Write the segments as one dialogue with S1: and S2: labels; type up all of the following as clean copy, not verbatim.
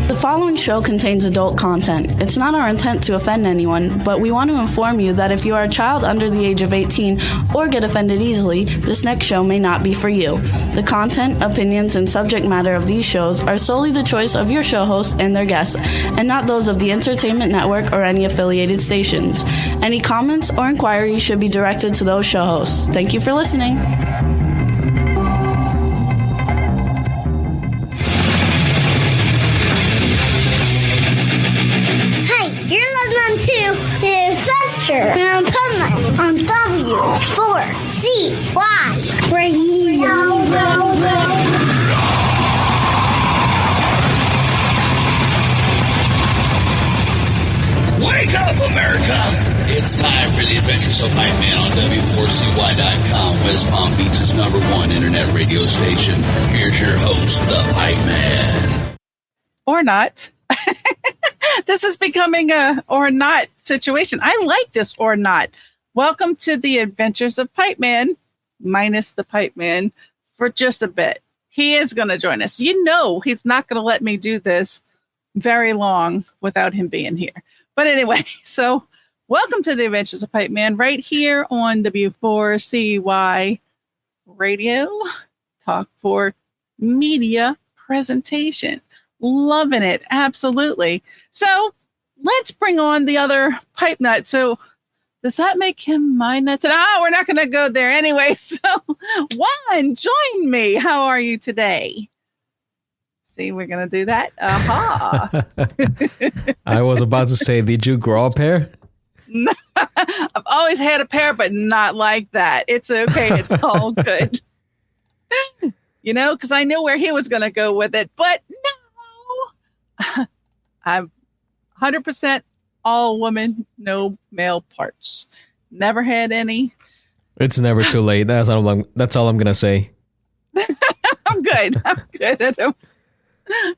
S1: The following show contains adult content. It's not our intent to offend anyone, but we want to inform you that if you are a child under the age of 18 or get offended easily, this next show may not be for you. The content, opinions, and subject matter of these shows are solely the choice of your show hosts and their guests, and not those of the Entertainment Network or any affiliated stations. Any comments or inquiries should be directed to those show hosts. Thank you for listening.
S2: The Adventure on Pipeman on W4CY Radio.
S3: Wake up, America! It's time for the Adventures of Pipeman on W4CY.com, West Palm Beach's #1 internet radio station. Here's your host, the Pipeman.
S4: Or not. This is becoming a or not situation. I like this or not. Welcome to the Adventures of Pipeman, minus the Pipeman, for just a bit. He is going to join us. You know he's not going to let me do this very long without him being here. But anyway, so welcome to the Adventures of Pipeman right here on W4CY Radio, Talk for Media Presentation. Loving it. Absolutely. So let's bring on the other pipe nut. So does that make him my nuts? We're not going to go there anyway. So Juan, join me. How are you today? See, we're going to do that. Aha.
S5: I was about to say, did you grow a pair?
S4: I've always had a pair, but not like that. It's okay. It's all good. You know, because I knew where he was going to go with it, but no. I'm 100% all woman, no male parts. Never had any.
S5: It's never too late. That's all I'm going to say.
S4: I'm good. I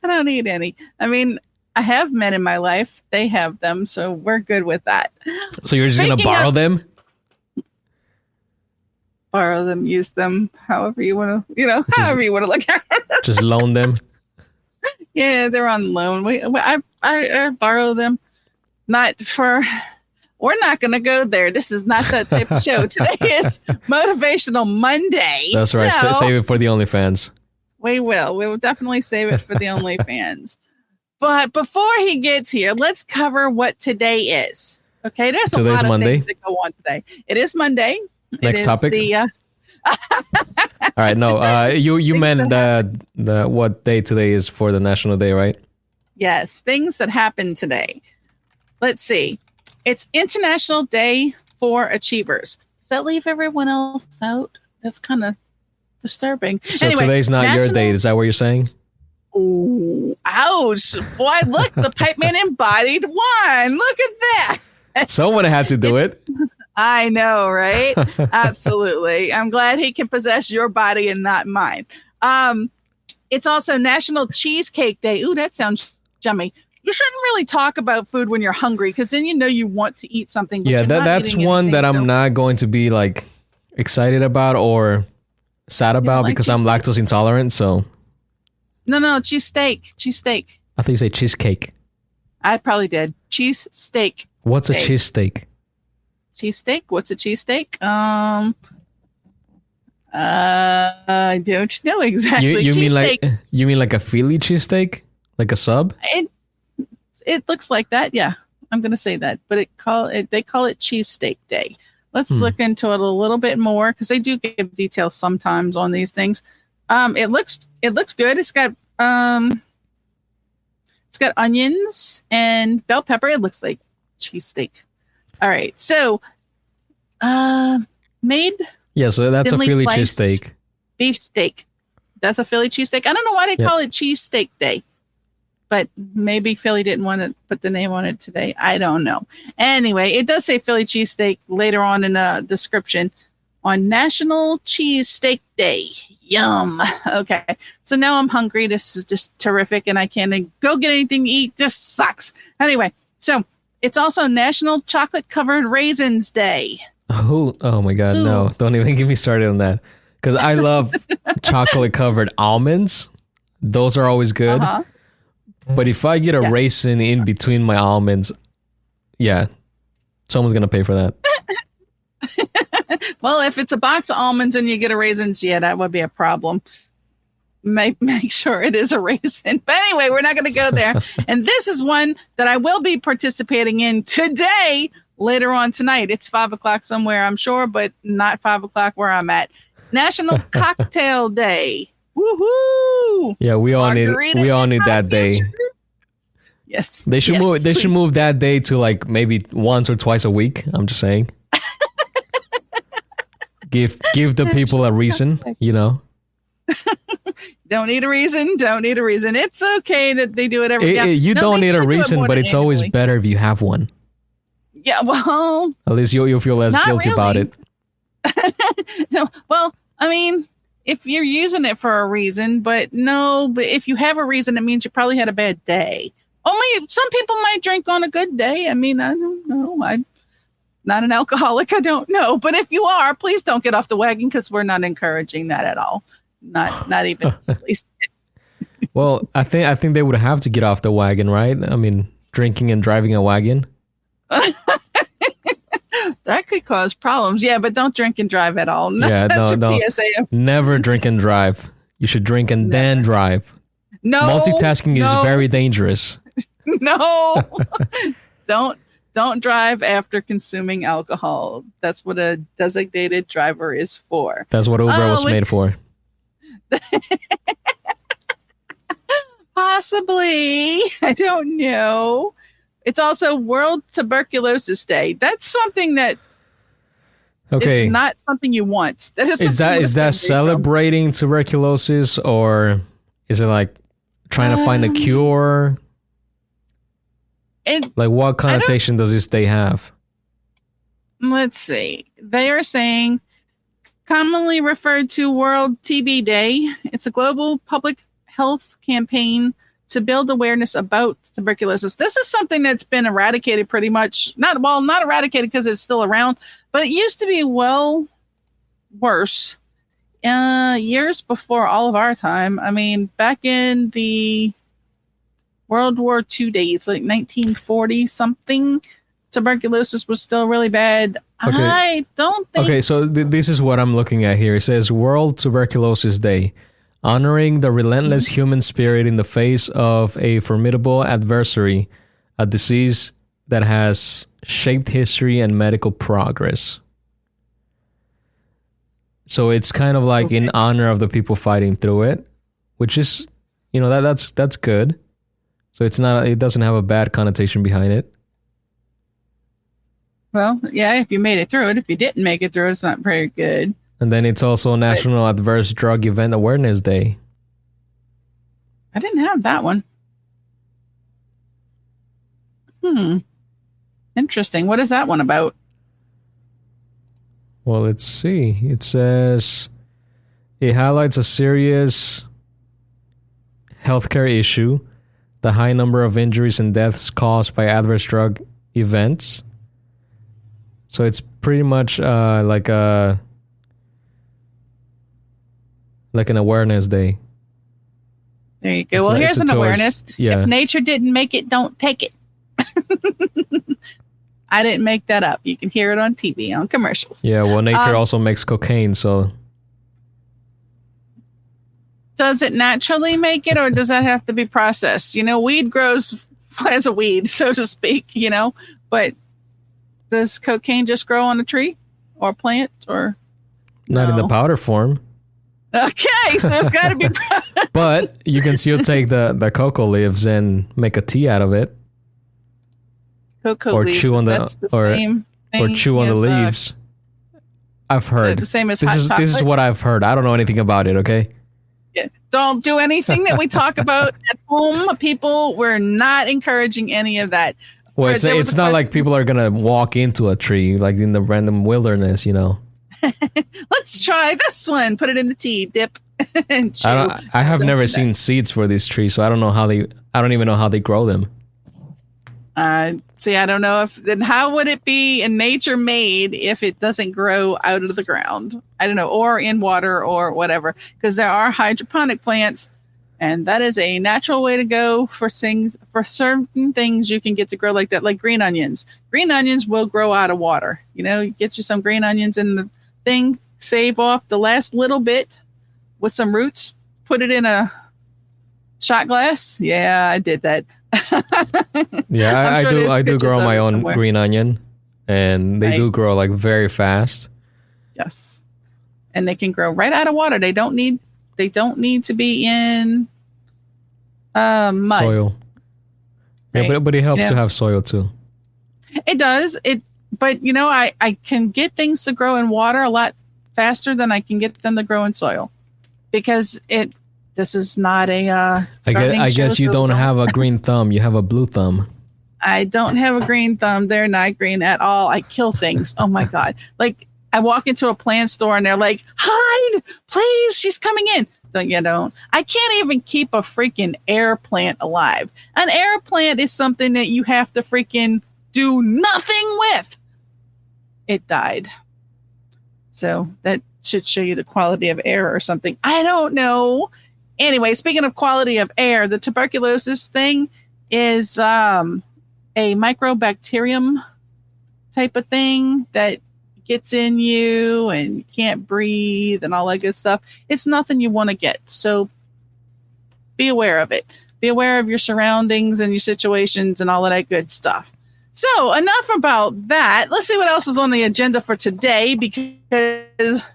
S4: don't need any. I mean, I have men in my life. They have them, so we're good with that.
S5: So you're just going to borrow them?
S4: Borrow them, use them, however you want to, however you want to look at it.
S5: Just loan them?
S4: Yeah, they're on loan. I borrow them. We're not going to go there. This is not that type of show. Today is Motivational Monday.
S5: That's right. Save it for the OnlyFans.
S4: We will. We will definitely save it for the OnlyFans. But before he gets here, let's cover what today is. Okay, there's a lot of
S5: Monday.
S4: things that go on today. It is Monday.
S5: Next topic. All right, no, you meant the what day today is for the National Day, right?
S4: Yes, things that happened today. Let's see. It's International Day for Achievers. Does that leave everyone else out? That's kind of disturbing.
S5: So
S4: anyway,
S5: today's not your day. Is that what you're saying?
S4: Ooh, ouch. Boy, look, the Pipeman embodied one. Look at that.
S5: Someone had to do it.
S4: I know, right? Absolutely. I'm glad he can possess your body and not mine. It's also National Cheesecake Day. Ooh, that sounds yummy. You shouldn't really talk about food when you're hungry because then you know you want to eat something. But
S5: yeah, that's one that I'm not going to be like excited about or sad about because I'm lactose intolerant. So
S4: no, cheesesteak.
S5: I thought you said cheesecake.
S4: I probably did. Cheesesteak.
S5: What's a cheesesteak?
S4: Cheesesteak? What's a cheesesteak? I don't know exactly.
S5: You mean like a Philly cheesesteak? Like a sub?
S4: It looks like that, yeah. I'm gonna say that. But they call it Cheesesteak Day. Let's look into it a little bit more because they do give details sometimes on these things. It looks good. It's got onions and bell pepper. It looks like cheesesteak. All right, so made. Yeah,
S5: so that's a Philly cheesesteak.
S4: Beef steak. That's a Philly cheesesteak. I don't know why they call it Cheesesteak Day, but maybe Philly didn't want to put the name on it today. I don't know. Anyway, it does say Philly cheesesteak later on in the description on National Cheesesteak Day. Yum. Okay, so now I'm hungry. This is just terrific, and I can't go get anything to eat. This sucks. Anyway, so. It's also National Chocolate Covered Raisins Day.
S5: Oh my God, no. Don't even get me started on that. Because I love chocolate covered almonds. Those are always good. But if I get a raisin in between my almonds, yeah, someone's going to pay for that.
S4: Well, if it's a box of almonds and you get a raisins, yeah, that would be a problem. Make sure it is a raisin. But anyway, we're not going to go there. And this is one that I will be participating in today, later on tonight. It's 5:00 somewhere, I'm sure, but not 5:00 where I'm at. National Cocktail Day. Woohoo!
S5: Yeah, we all need that day.
S4: Yes.
S5: They should move that day to like maybe once or twice a week. I'm just saying. Give the people a reason, you know.
S4: Don't need a reason. It's okay that they do it every day.
S5: You don't need a reason, but it's always better if you have one.
S4: Yeah, well,
S5: at least you'll feel less guilty about it.
S4: No, well, I mean, if you're using it for a reason, but if you have a reason, it means you probably had a bad day. Only some people might drink on a good day. I mean, I don't know. I'm not an alcoholic. I don't know. But if you are, please don't get off the wagon because we're not encouraging that at all. Not even at least.
S5: Well, I think they would have to get off the wagon, right? I mean, drinking and driving a wagon.
S4: That could cause problems. Yeah, but don't drink and drive at all. That's your PSA. Never
S5: drink and drive. You should drink and then drive.
S4: No.
S5: Multitasking is very dangerous.
S4: No. Don't drive after consuming alcohol. That's what a designated driver is for.
S5: That's what Uber was made for.
S4: Possibly. I don't know. It's also World Tuberculosis Day. That's something that is not something you want. Is
S5: that celebrating tuberculosis, or is it like trying to find a cure? Like, what connotation does this day have?
S4: Let's see. They are saying commonly referred to World TB Day. It's a global public health campaign to build awareness about tuberculosis. This is something that's been eradicated pretty much. Not eradicated because it's still around, but it used to be worse years before all of our time. I mean, back in the World War II days, like 1940 something, tuberculosis was still really bad. Okay. I don't think.
S5: Okay, so this is what I'm looking at here. It says World Tuberculosis Day, honoring the relentless human spirit in the face of a formidable adversary, a disease that has shaped history and medical progress. So it's kind of like in honor of the people fighting through it, which is, that's good. So it doesn't have a bad connotation behind it.
S4: Well, yeah, if you made it through it. If you didn't make it through it, it's not very good.
S5: And then it's also National Adverse Drug Event Awareness Day.
S4: I didn't have that one. Interesting. What is that one about?
S5: Well, let's see. It says it highlights a serious healthcare issue, the high number of injuries and deaths caused by adverse drug events. So it's pretty much like an awareness day.
S4: There you go. Well, here's an awareness.
S5: Yeah.
S4: If nature didn't make it, don't take it. I didn't make that up. You can hear it on TV, on commercials.
S5: Yeah, well, nature also makes cocaine, so.
S4: Does it naturally make it, or does that have to be processed? Weed grows as a weed, so to speak, but does cocaine just grow on a tree or plant, or?
S5: Not in the powder form.
S4: Okay, so there's got to be.
S5: But you can still take the cocoa leaves and make a tea out of it.
S4: Cocoa leaves, chew on
S5: or chew on the leaves. I've heard
S4: the same as
S5: this is what I've heard. I don't know anything about it. Okay.
S4: Yeah. Don't do anything that we talk about at home, people. We're not encouraging any of that.
S5: Well, it's not like people are gonna walk into a tree like in the random wilderness,
S4: Let's try this one. Put it in the tea, dip, and chew.
S5: I have never seen seeds for these trees, so I don't even know how they grow them.
S4: See, I don't know then how would it be in nature made if it doesn't grow out of the ground? I don't know, or in water or whatever, because there are hydroponic plants And that is a natural way to go for things. For certain things, you can get to grow like that, like green onions. Green onions will grow out of water. You get you some green onions in the thing, save off the last little bit with some roots, put it in a shot glass. Yeah, I did that.
S5: Yeah, I do grow my own
S4: somewhere.
S5: green onion, and they do grow like very fast.
S4: Yes, and they can grow right out of water. They don't need to be in mud.
S5: Soil. Yeah,
S4: Right.
S5: but it helps to have soil too.
S4: It does. But I can get things to grow in water a lot faster than I can get them to grow in soil, because this is not a.
S5: I guess you don't have a green thumb. You have a blue thumb.
S4: I don't have a green thumb. They're not green at all. I kill things. Oh my God! Like I walk into a plant store and they're like, "Hide, please! She's coming in." Don't. I can't even keep a freaking air plant alive. An air plant is something that you have to freaking do nothing with. It died. So that should show you the quality of air or something. I don't know. Anyway, speaking of quality of air, the tuberculosis thing is a microbacterium type of thing that gets in you and you can't breathe and all that good stuff. It's nothing you want to get. So be aware of it. Be aware of your surroundings and your situations and all of that good stuff. So enough about that. Let's see what else is on the agenda for today, because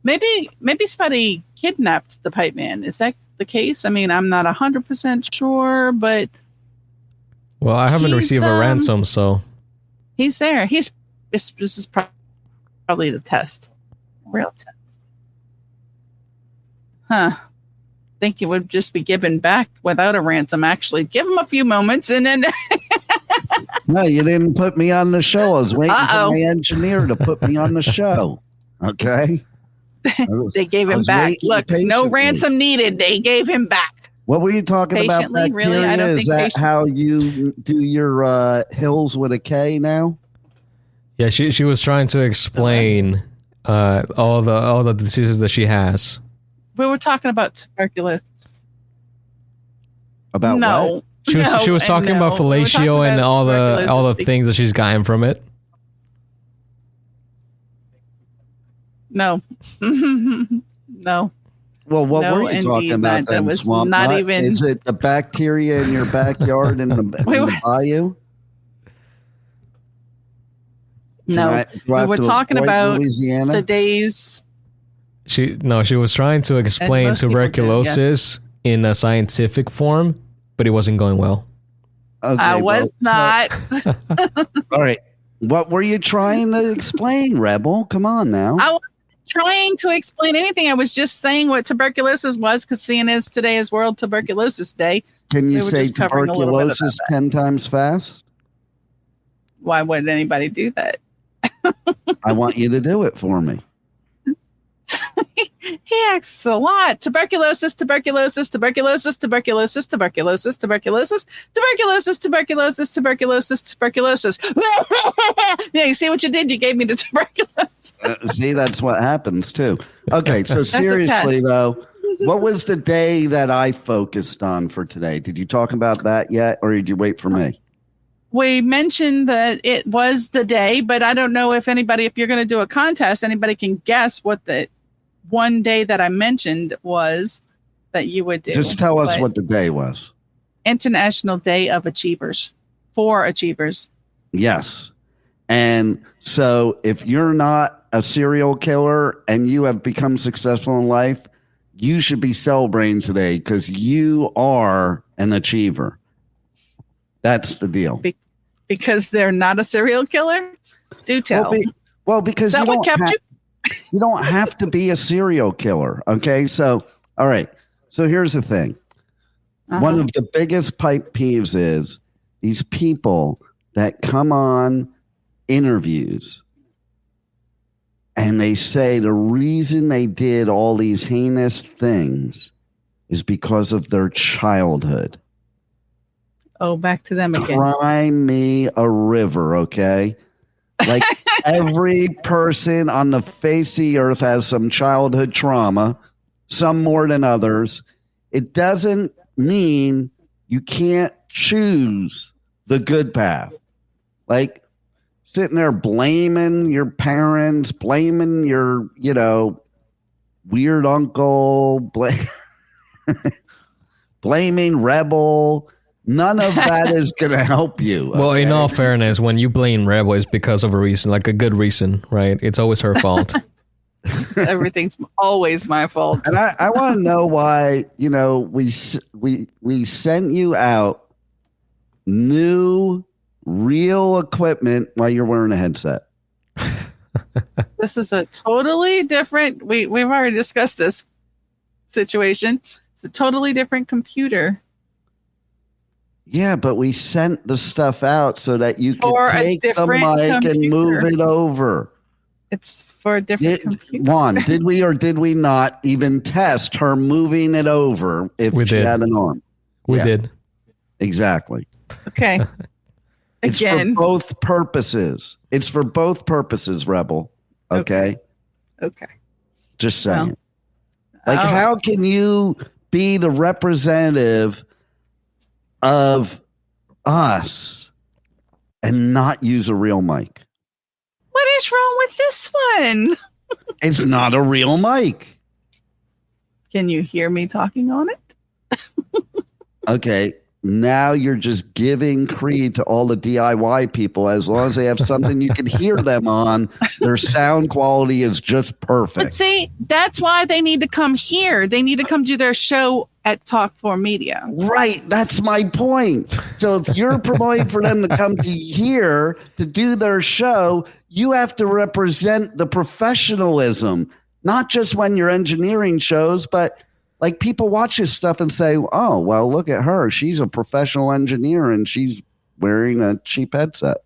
S4: maybe somebody kidnapped the Pipeman. Is that the case? I mean, I'm not 100% sure, but
S5: well, I haven't received a ransom, so
S4: he's there. This is probably the test, real test. Huh? Think it would just be given back without a ransom. Actually, give him a few moments, and then.
S6: No, you didn't put me on the show. I was waiting for my engineer to put me on the show. Okay.
S4: They gave him back. Look, no ransom needed. They gave him back.
S6: What were you talking about? Bacteria?
S4: Really? I don't
S6: Is that how you do your hills with a K now?
S5: Yeah, she was trying to explain all the diseases that she has.
S4: We were talking about tuberculosis.
S6: About what?
S5: She was talking about fellatio and all the things that she's gotten from it.
S4: No. No.
S6: Well, what were you talking about then,
S4: was
S6: Swamp
S4: not
S6: Nut?
S4: even...
S6: Is it the bacteria in your backyard in the bayou?
S4: No. We were talking about
S6: Louisiana?
S4: the days...
S5: She was trying to explain tuberculosis in a scientific form, but it wasn't going well.
S6: Okay,
S4: I was not.
S6: All right. What were you trying to explain, Rebel? Come on now.
S4: I wasn't trying to explain anything. I was just saying what tuberculosis was, because seeing as today is World Tuberculosis Day.
S6: Can you say tuberculosis 10 times fast?
S4: Why would anybody do that?
S6: I want you to do it for me.
S4: He asks a lot. Tuberculosis, tuberculosis, tuberculosis, tuberculosis, tuberculosis, tuberculosis, tuberculosis, tuberculosis, tuberculosis, tuberculosis. Yeah, you see what you did? You gave me the tuberculosis.
S6: See, that's what happens too. Okay, so seriously though, what was the day that I focused on for today? Did you talk about that yet, or did you wait for me?
S4: We mentioned that it was the day, but I don't know if you're going to do a contest, anybody can guess what the one day that I mentioned was that you would do.
S6: Just tell us what the day was.
S4: International Day of Achievers, for achievers.
S6: Yes. And so if you're not a serial killer and you have become successful in life, you should be celebrating today because you are an achiever. That's the deal.
S4: Because they're not a serial killer? Do tell.
S6: Well, because
S4: you
S6: don't have to be a serial killer. Okay. So, all right. So here's the thing. One of the biggest pipe peeves is these people that come on interviews and they say the reason they did all these heinous things is because of their childhood.
S4: Oh, back to them again.
S6: Cry me a river, okay? Like every person on the face of the earth has some childhood trauma, some more than others. it doesn't mean you can't choose the good path. Like sitting there blaming your parents, blaming your, weird uncle, blaming Rebel. None of that is going to help you.
S5: Well,
S6: okay?
S5: in all fairness, when you blame Rebel, it's because of a reason, like a good reason, right? It's always her fault.
S4: Everything's always my fault.
S6: And I want to know why, we sent you out new, real equipment while you're wearing a headset.
S4: This is a totally different, we've already discussed this situation. It's a totally different computer.
S6: Yeah, but we sent the stuff out so that you
S4: For
S6: could
S4: a
S6: take the
S4: different
S6: mic and move
S4: computer.
S6: it over.
S4: It's for a different computer.
S6: Juan, did we or did we not even test her moving it over if
S5: We
S6: she
S5: did.
S6: had an arm?
S5: We
S6: Yeah.
S5: did.
S6: Exactly.
S4: Okay.
S6: It's
S4: Again.
S6: for both purposes. It's for both purposes, Rebel. Okay?
S4: Okay.
S6: Just saying.
S4: Well,
S6: like, how can you be the representative of us and not use a real mic?
S4: What is wrong with this one?
S6: It's not a real mic.
S4: Can you hear me talking on it?
S6: Okay. Now you're just giving creed to all the DIY people. As long as they have something you can hear them on, their sound quality is just perfect.
S4: But see, that's why they need to come here. They need to come do their show at Talk 4 Media.
S6: Right. That's my point. So if you're promoting for them to come to here to do their show, you have to represent the professionalism, not just when you're engineering shows, but like people watch this stuff and say, oh, well, look at her. She's a professional engineer and she's wearing a cheap headset.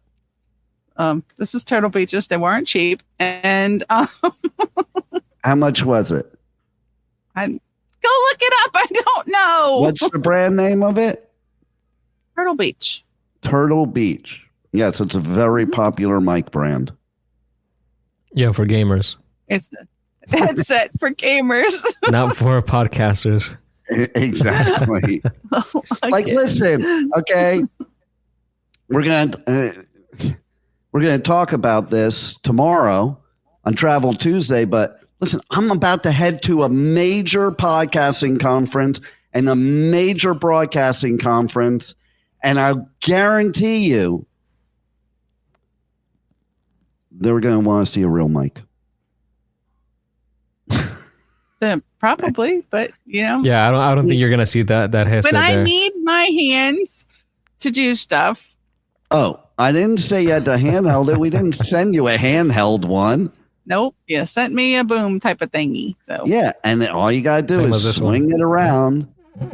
S4: This is Turtle Beaches. They weren't cheap. And
S6: How much was it?
S4: go look it up. I don't know.
S6: What's the brand name of it?
S4: Turtle Beach.
S6: Turtle Beach. Yes, it's a very popular mic brand.
S5: Yeah, for gamers,
S4: It's a headset for gamers.
S5: not for podcasters.
S6: Exactly. Like, listen, okay, we're gonna talk about this tomorrow on Travel Tuesday. But listen, I'm about to head to a major podcasting conference and a major broadcasting conference, and I guarantee you, they're going to want to see a real mic.
S4: Then probably, but
S5: Yeah, I don't think you're gonna see that headset
S4: when I
S5: there.
S4: need my hands to do stuff.
S6: Oh, I didn't say you had to handheld it. We didn't send you a handheld one.
S4: Nope. You sent me a boom type of thingy. So
S6: Yeah, and then all you got to do
S5: Same as
S6: is
S5: this
S6: swing it around.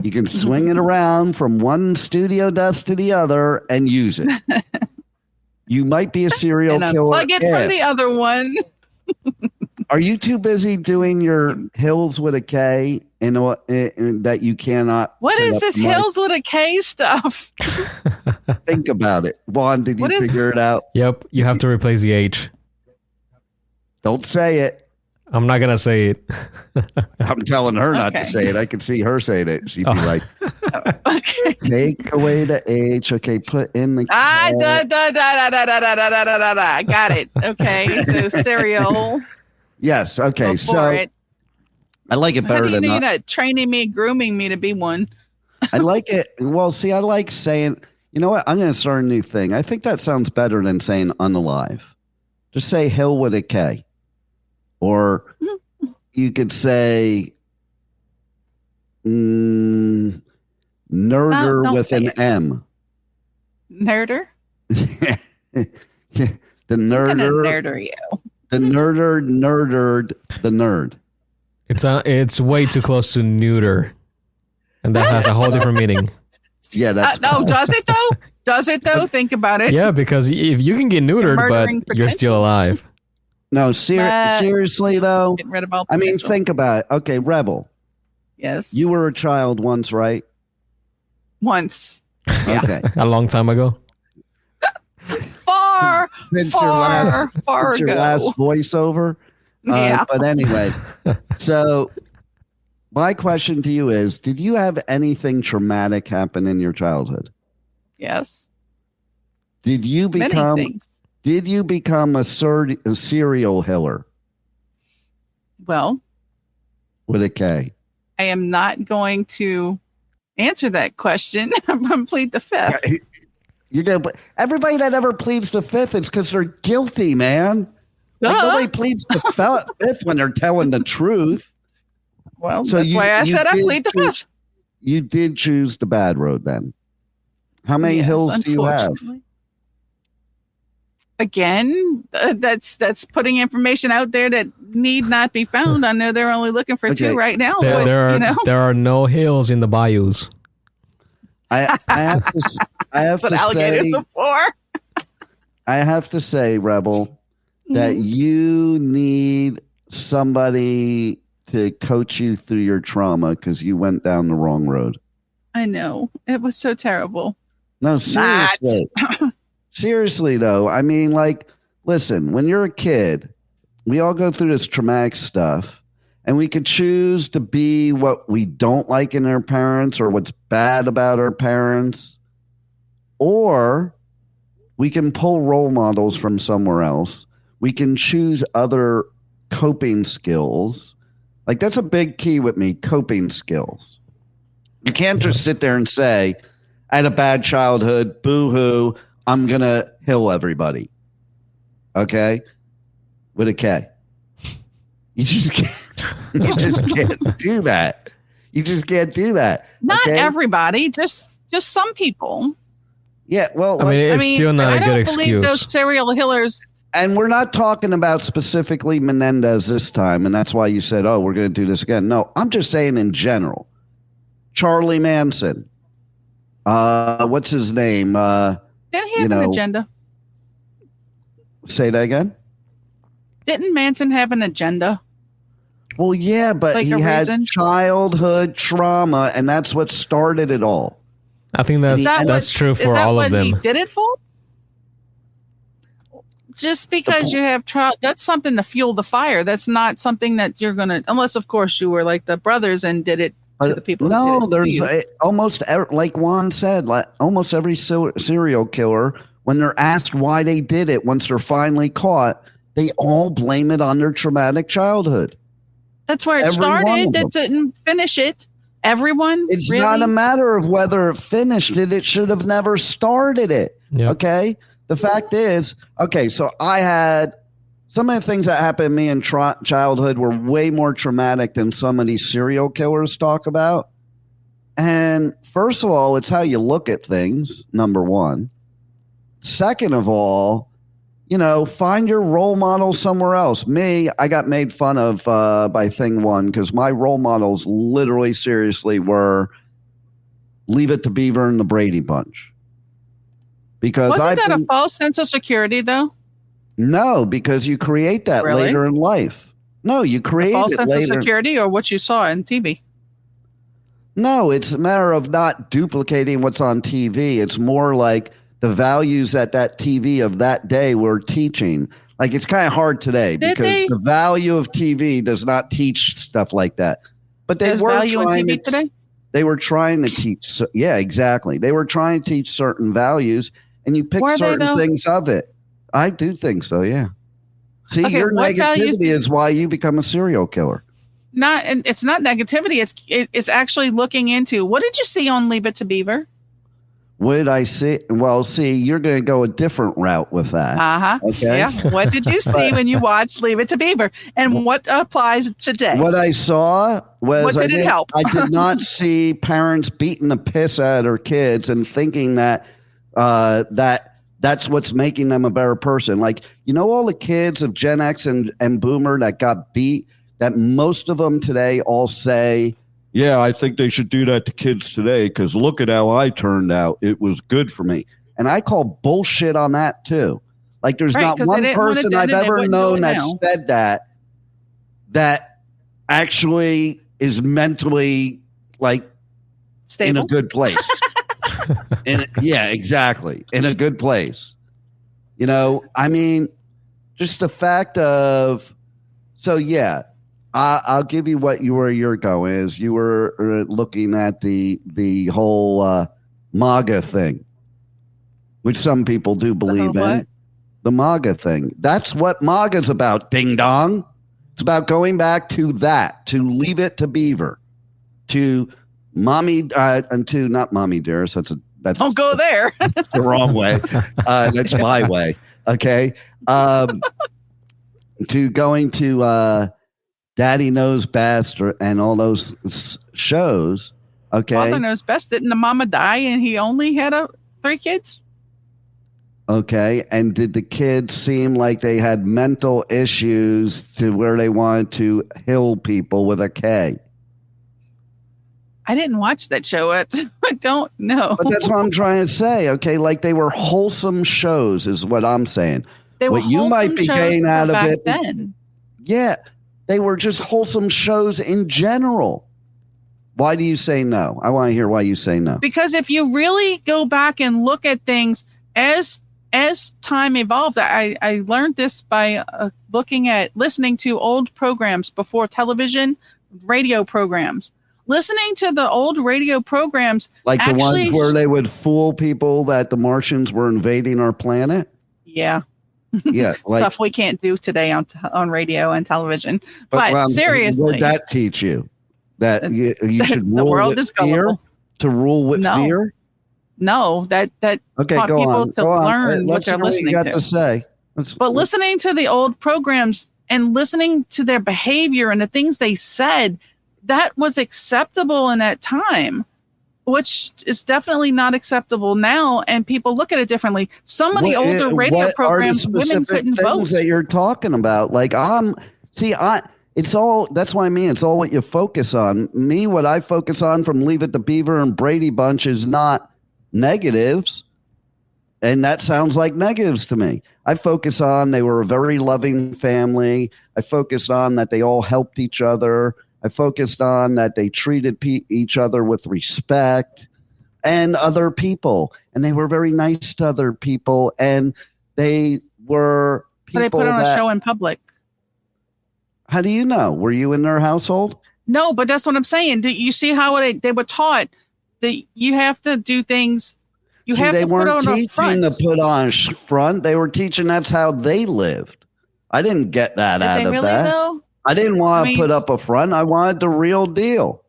S6: You can swing it around from one studio desk to the other and use it. You might be a serial
S4: and
S6: killer.
S4: unplug it from the other one.
S6: Are you too busy doing your hills with a K in that you cannot?
S4: What
S6: set
S4: is
S6: up
S4: this
S6: the mic?
S4: hills with a K stuff?
S6: Think about it. Juan, did you
S4: What is
S6: figure
S4: this?
S6: it out?
S5: Yep, you have to replace the H.
S6: Don't say it.
S5: I'm not gonna say it.
S6: I'm telling her not to
S4: Okay.
S6: say it. I could see her saying it. She'd be like,
S4: Okay.
S6: take away the H. Okay, put in the K.
S4: Da. Got it. Okay. So cereal.
S6: Yes. Okay.
S4: Go
S6: So
S4: for it.
S6: I like it
S4: How
S6: better
S4: do you
S6: than
S4: need training me, grooming me to be one?
S6: I like it. Well, see, I like saying, you know what? I'm going to start a new thing. I think that sounds better than saying unalive. Just say hill with a K. Or you could say nerder
S4: don't
S6: with
S4: say
S6: an
S4: it.
S6: M.
S4: Nerder?
S6: The
S4: What kind of
S6: nerder,
S4: nerd are you?
S6: the nerdered the nerd.
S5: It's way too close to neuter, and that has a whole different meaning.
S6: Yeah, that's
S4: No, does it though? Does it though? Think about it.
S5: Yeah, because if you can get neutered,
S4: Murdering
S5: but you're still alive.
S6: no.
S4: But-
S6: Seriously though,
S4: Get rid of all
S6: I mean,
S4: potential.
S6: think about it. Okay, Rebel,
S4: Yes.
S6: you were a child once, right?
S4: Once.
S6: Okay.
S5: A long time ago.
S4: Far,
S6: Since your last
S4: far
S6: It's your
S4: ago.
S6: last voiceover.
S4: Yeah.
S6: But anyway, so my question to you is, did you have anything traumatic happen in your childhood?
S4: Yes.
S6: Did you become
S4: Many things.
S6: Did you become a serial killer
S4: Well,
S6: with a K?
S4: I am not going to answer that question. I'm going to plead the fifth.
S6: You're gonna, everybody that ever pleads the fifth, it's because they're guilty, man. Like, nobody pleads the fifth when they're telling the truth.
S4: Well, so that's why I said I plead the fifth.
S6: You did choose the bad road then. How many hills do you have?
S4: Again, that's putting information out there that need not be found. I know they're only looking for two right now.
S5: There are no hills in the bayous.
S6: I have to say, I have to say, Rebel, that you need somebody to coach you through your trauma because you went down the wrong road.
S4: I know. It was so terrible.
S6: No, seriously. Seriously, though. I mean, like, listen, when you're a kid, we all go through this traumatic stuff, and we could choose to be what we don't like in our parents or what's bad about our parents, or we can pull role models from somewhere else. We can choose other coping skills. Like, that's a big key with me, coping skills. You can't just sit there and say, I had a bad childhood, boo-hoo, I'm going to heal everybody. Okay? With a K. You just can't do that. You just can't do that.
S4: Not everybody, just some people.
S6: Yeah, well,
S5: it's still not a good excuse.
S4: I don't believe those serial killers.
S6: And we're not talking about specifically Menendez this time, and that's why you said, oh, we're going to do this again. No, I'm just saying in general. Charlie Manson. What's his name?
S4: Didn't he have an agenda?
S6: Say that again?
S4: Didn't Manson have an agenda?
S6: Well, yeah, but
S4: like
S6: he had childhood trauma, and that's what started it all.
S5: I think that's true for all of them.
S4: He did it for? Just because you have that's something to fuel the fire. That's not something that you're going to, unless, of course, you were like the brothers and did it to the people.
S6: No, there's almost, like Juan said, like almost every serial killer, when they're asked why they did it, once they're finally caught, they all blame it on their traumatic childhood.
S4: That's where it started. That didn't finish it. Everyone.
S6: It's not a matter of whether it finished it. It should have never started it. Yep. Okay. The fact is, so I had some of the things that happened to me in childhood were way more traumatic than some of these serial killers talk about. And first of all, it's how you look at things, number one. Second of all, find your role model somewhere else. Me, I got made fun of by Thing One because my role models literally, seriously were Leave It to Beaver and the Brady Bunch. Because
S4: wasn't that a false sense of security, though?
S6: No, because you create that later in life. No, you create a false sense of
S4: security, or what you saw on TV.
S6: No, it's a matter of not duplicating what's on TV. It's more like the values that TV of that day were teaching. Like, it's kind of hard today because the value of TV does not teach stuff like that. But they were
S4: value on TV today.
S6: They were trying to teach. Yeah, exactly. They were trying to teach certain values, and you pick certain things of it. I do think so. Yeah. See, your negativity is why you become a serial killer.
S4: And it's not negativity. It's actually looking into, what did you see on Leave It to Beaver?
S6: What did I see? Well, see, you're going to go a different route with that. Okay.
S4: Yeah. What did you see when you watched Leave It to Beaver? And what applies today?
S6: What I saw was
S4: what did it help?
S6: I did not see parents beating the piss out of their kids and thinking that that's what's making them a better person. Like, all the kids of Gen X and Boomer that got beat, that most of them today all say, yeah, I think they should do that to kids today because look at how I turned out. It was good for me. And I call bullshit on that too. Like, there's not one person I've ever known that said that actually is mentally like stable? In a good place. Yeah, exactly. In a good place. I mean, just the fact of, so yeah, I'll give you where you're going is you were looking at the whole MAGA thing, which some people do believe in. The MAGA thing. That's what MAGA's about, ding dong. It's about going back to that, to Leave It to Beaver, to mommy, and to not mommy dearest. That's
S4: Don't go there.
S6: That's the wrong way. That's my way. Okay. To going to Daddy Knows Best and all those shows. Okay.
S4: Father Knows Best. Didn't the mama die and he only had 3 kids?
S6: Okay. And did the kids seem like they had mental issues to where they wanted to heal people with a K?
S4: I didn't watch that show. I don't know.
S6: But that's what I'm trying to say. Okay. Like they were wholesome shows is what I'm saying.
S4: They were
S6: what you might be getting out of it.
S4: Then.
S6: Yeah. They were just wholesome shows in general. Why do you say no? I want to hear why you say no.
S4: Because if you really go back and look at things as time evolved, I learned this by listening to old programs before television, radio programs. Listening to the old radio programs.
S6: Like the ones where they would fool people that the Martians were invading our planet?
S4: Yeah.
S6: Yeah.
S4: Stuff we can't do today on radio and television. But seriously.
S6: What did that teach you? That you should rule
S4: the world
S6: with
S4: is
S6: fear?
S4: gullible.
S6: To rule with fear?
S4: No, that
S6: okay,
S4: taught people to learn what they're listening
S6: to. To say.
S4: But listening to the old programs and listening to their behavior and the things they said, that was acceptable in that time, which is definitely not acceptable now. And people look at it differently. Some of the older radio programs, women couldn't vote.
S6: That you're talking about, like it's all. That's what I mean. It's all what you focus on. Me, what I focus on from Leave It to Beaver and Brady Bunch is not negatives. And that sounds like negatives to me. I focus on they were a very loving family. I focused on that they all helped each other. I focused on that they treated each other with respect and other people. And they were very nice to other people. And they were people
S4: they put on a show in public.
S6: How do you know? Were you in their household?
S4: No, but that's what I'm saying. Do you see how they were taught that you have to do things?
S6: They weren't teaching to put on front. They were teaching that's how they lived. I didn't get that out of that.
S4: Though?
S6: I didn't want to put up a front. I wanted the real deal.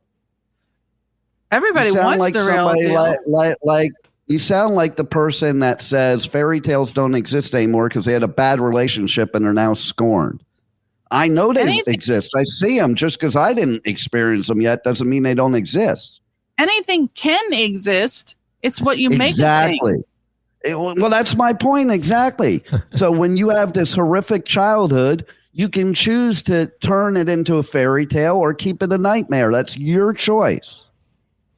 S4: Everybody wants
S6: like
S4: the real deal.
S6: Like you sound like the person that says fairy tales don't exist anymore because they had a bad relationship and are now scorned. I know they exist. I see them. Just because I didn't experience them yet doesn't mean they don't exist.
S4: Anything can exist. It's what you make
S6: exactly. Well, that's my point. Exactly. So when you have this horrific childhood, you can choose to turn it into a fairy tale or keep it a nightmare. That's your choice.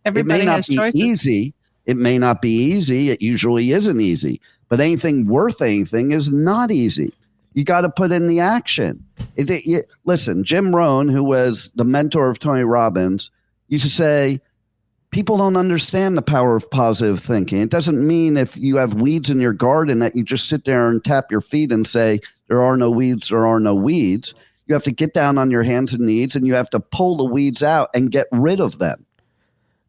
S4: Everybody
S6: it may not be
S4: choices.
S6: easy. It may not be easy. It usually isn't easy. But anything worth anything is not easy. You got to put in the action. Listen, Jim Rohn, who was the mentor of Tony Robbins, used to say, people don't understand the power of positive thinking. It doesn't mean if you have weeds in your garden that you just sit there and tap your feet and say, there are no weeds, there are no weeds. You have to get down on your hands and knees and you have to pull the weeds out and get rid of them.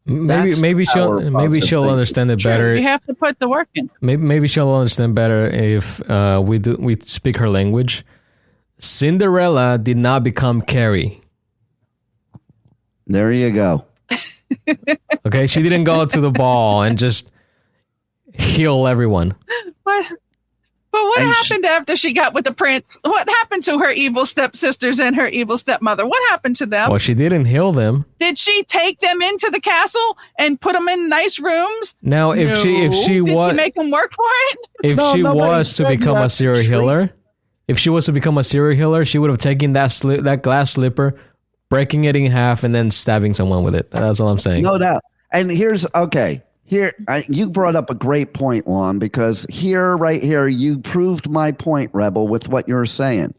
S5: Maybe she'll understand it better.
S4: You have to put the work in.
S5: Maybe she'll understand better if we speak her language. Cinderella did not become Carrie.
S6: There you go.
S5: Okay, she didn't go to the ball and just heal everyone.
S4: What? But what happened after she got with the prince? What happened to her evil stepsisters and her evil stepmother? What happened to them?
S5: Well, she didn't heal them.
S4: Did she take them into the castle and put them in nice rooms?
S5: Now, if she
S4: did she make them work for it?
S5: If she was to become a serial healer, she would have taken that glass slipper, breaking it in half, and then stabbing someone with it. That's all I'm saying.
S6: No doubt. And you brought up a great point, Juan, because right here, you proved my point, Rebel, with what you're saying.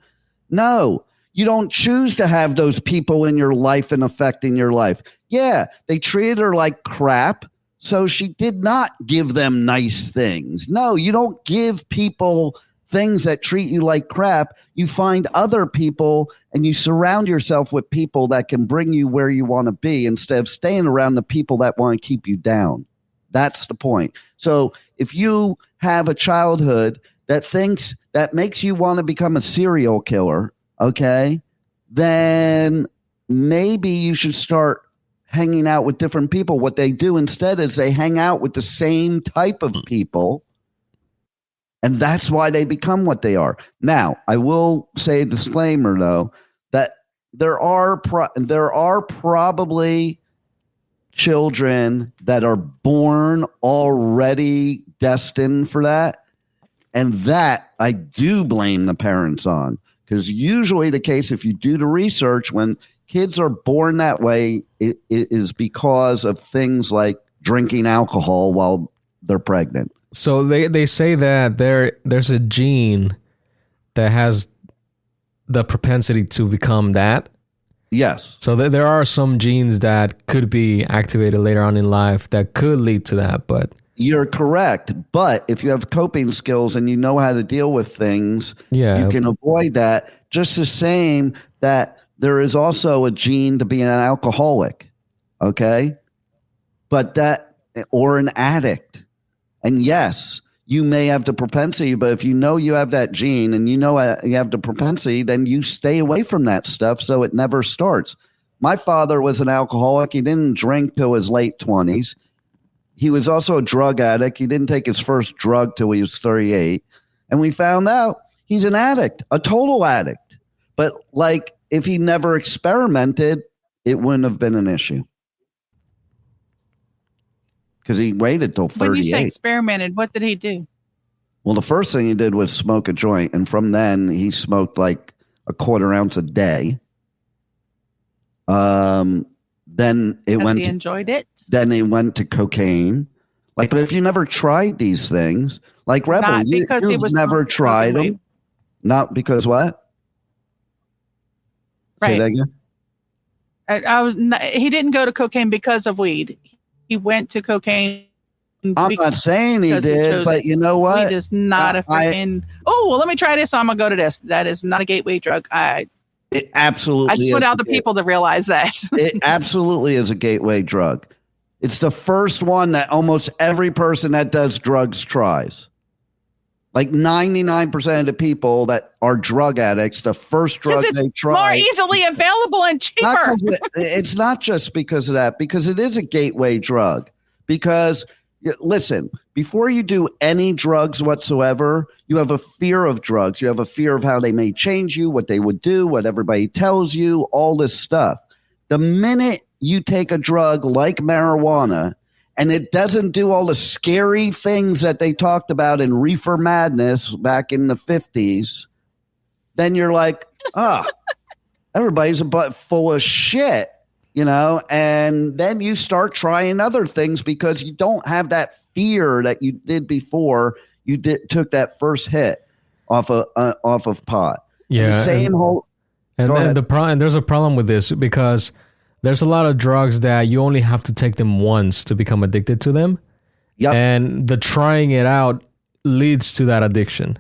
S6: No, you don't choose to have those people in your life and affecting your life. Yeah, they treated her like crap, so she did not give them nice things. No, you don't give people things that treat you like crap, you find other people and you surround yourself with people that can bring you where you want to be instead of staying around the people that want to keep you down. That's the point. So if you have a childhood that makes you want to become a serial killer, okay, then maybe you should start hanging out with different people. What they do instead is they hang out with the same type of people, and that's why they become what they are. Now, I will say a disclaimer, though, that there are probably children that are born already destined for that, and that I do blame the parents on, because usually the case, if you do the research, when kids are born that way, it is because of things like drinking alcohol while they're pregnant.
S5: So they say that there's a gene that has the propensity to become that.
S6: Yes.
S5: So there are some genes that could be activated later on in life that could lead to that, but
S6: you're correct. But if you have coping skills and you know how to deal with things, you can avoid that. Just the same that there is also a gene to be an alcoholic, okay? Or an addict. And yes, you may have the propensity, but if you know you have that gene and you know you have the propensity, then you stay away from that stuff so it never starts. My father was an alcoholic. He didn't drink till his late 20s. He was also a drug addict. He didn't take his first drug till he was 38. And we found out he's an addict, a total addict. But like, if he never experimented, it wouldn't have been an issue. Because he waited till 38.
S4: When you say experimented, what did he do?
S6: Well, the first thing he did was smoke a joint. And from then, he smoked like a quarter ounce a day. Then it went.
S4: He enjoyed it.
S6: Then he went to cocaine. Like, but if you never tried these things, like Rebel, you've never tried them. Not because what?
S4: Right.
S6: Say that again.
S4: He didn't go to cocaine because of weed. He went to cocaine.
S6: I'm not saying he did, but you know what?
S4: Weed is not a freaking. Well, let me try this. So I'm gonna go to this. That is not a gateway drug.
S6: It absolutely.
S4: I just want other people to realize that.
S6: It absolutely is a gateway drug. It's the first one that almost every person that does drugs tries. Like 99% of the people that are drug addicts, the first drug they try.
S4: More easily available and cheaper.
S6: It's not just because of that, because it is a gateway drug. Because, listen, before you do any drugs whatsoever, you have a fear of drugs. You have a fear of how they may change you, what they would do, what everybody tells you, all this stuff. The minute you take a drug like marijuana, and it doesn't do all the scary things that they talked about in Reefer Madness back in the 50s, then you're like, everybody's a butt full of shit, and then you start trying other things because you don't have that fear that you did before you took that first hit off of pot.
S5: Yeah. And there's a problem with this because there's a lot of drugs that you only have to take them once to become addicted to them. Yep. And the trying it out leads to that addiction.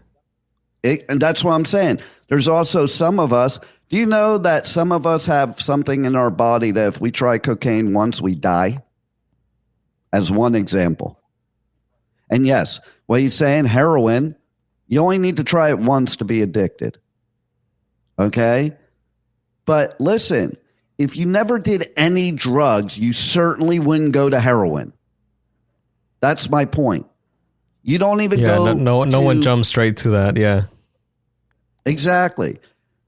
S6: And that's what I'm saying. There's also some of us. Do you know that some of us have something in our body that if we try cocaine once, we die? As one example. And yes, what he's saying, heroin, you only need to try it once to be addicted. Okay? But listen, if you never did any drugs, you certainly wouldn't go to heroin. That's my point. You don't even go.
S5: No one jumps straight to that. Yeah.
S6: Exactly.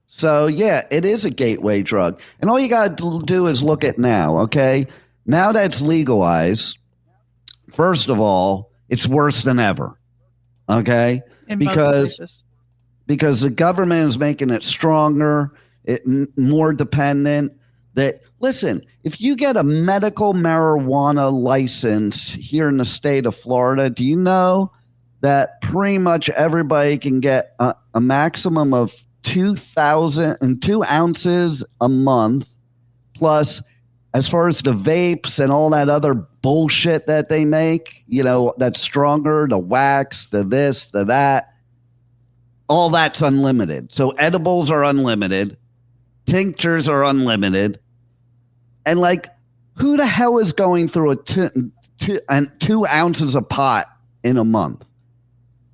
S6: So, yeah, it is a gateway drug. And all you got to do is look at now, okay? Now that it's legalized, first of all, it's worse than ever, okay? Because the government is making it stronger, more dependent. That, listen, if you get a medical marijuana license here in the state of Florida, do you know that pretty much everybody can get a maximum of 2 ounces a month, plus as far as the vapes and all that other bullshit that they make, that's stronger, the wax, the this, the that. all that's unlimited. So edibles are unlimited, tinctures are unlimited, and like, who the hell is going through a 2 ounces of pot in a month?